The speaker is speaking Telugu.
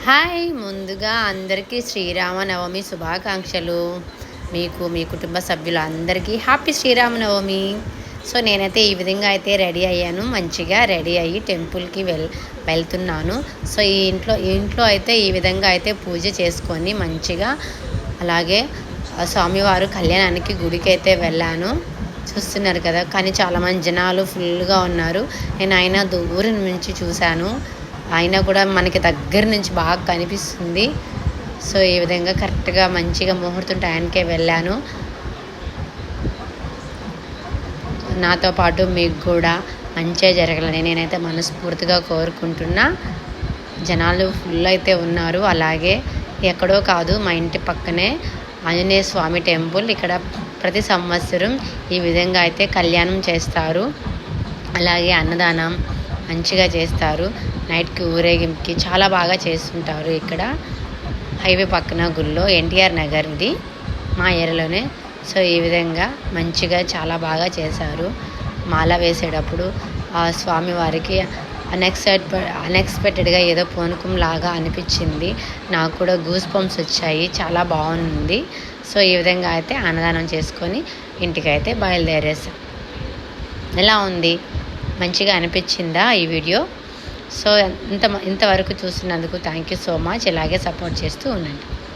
హాయ్ ముందుగా అందరికీ శ్రీరామనవమి శుభాకాంక్షలు. మీకు మీ కుటుంబ సభ్యులు అందరికీ హ్యాపీ శ్రీరామనవమి. సో నేనైతే ఈ విధంగా అయితే రెడీ అయ్యాను. మంచిగా రెడీ అయ్యి టెంపుల్కి వెళ్తున్నాను. సో ఇంట్లో అయితే ఈ విధంగా అయితే పూజ చేసుకొని మంచిగా అలాగే స్వామివారు కళ్యాణానికి గుడికి అయితే వెళ్ళాను. చూస్తున్నారు కదా, కానీ చాలామంది జనాలు ఫుల్గా ఉన్నారు. నేను అయినా దూరం నుంచి చూశాను, అయినా కూడా మనకి దగ్గర నుంచి బాగా కనిపిస్తుంది. సో ఈ విధంగా కరెక్ట్గా మంచిగా ముహూర్తం టైంకే వెళ్ళాను. నాతో పాటు మీకు కూడా మంచిగా జరగాలని నేనైతే మనస్ఫూర్తిగా కోరుకుంటున్నా. జనాలు ఫుల్ అయితే ఉన్నారు. అలాగే ఎక్కడో కాదు, మా ఇంటి పక్కనే ఆంజనేయ స్వామి టెంపుల్. ఇక్కడ ప్రతి సంవత్సరం ఈ విధంగా అయితే కళ్యాణం చేస్తారు. అలాగే అన్నదానం మంచిగా చేస్తారు. నైట్కి ఊరేగింపుకి చాలా బాగా చేస్తుంటారు. ఇక్కడ హైవే పక్కన గుళ్ళో ఎన్టీఆర్ నగర్, ఇది మా ఏరియాలోనే. సో ఈ విధంగా మంచిగా చాలా బాగా చేశారు. మాల వేసేటప్పుడు ఆ స్వామివారికి అన్ఎక్స్పెక్టెడ్గా ఏదో పూనకం లాగా అనిపించింది. నాకు కూడా గూస్ బంప్స్ వచ్చాయి. చాలా బాగుంది. సో ఈ విధంగా అయితే అన్నదానం చేసుకొని ఇంటికైతే బయలుదేరేసాం. ఎలా ఉంది? మంచిగా అనిపించిందా ఈ వీడియో? సో ఇంతవరకు చూస్తున్నందుకు థ్యాంక్ యూ సో మచ్. ఇలాగే సపోర్ట్ చేస్తూ ఉండండి.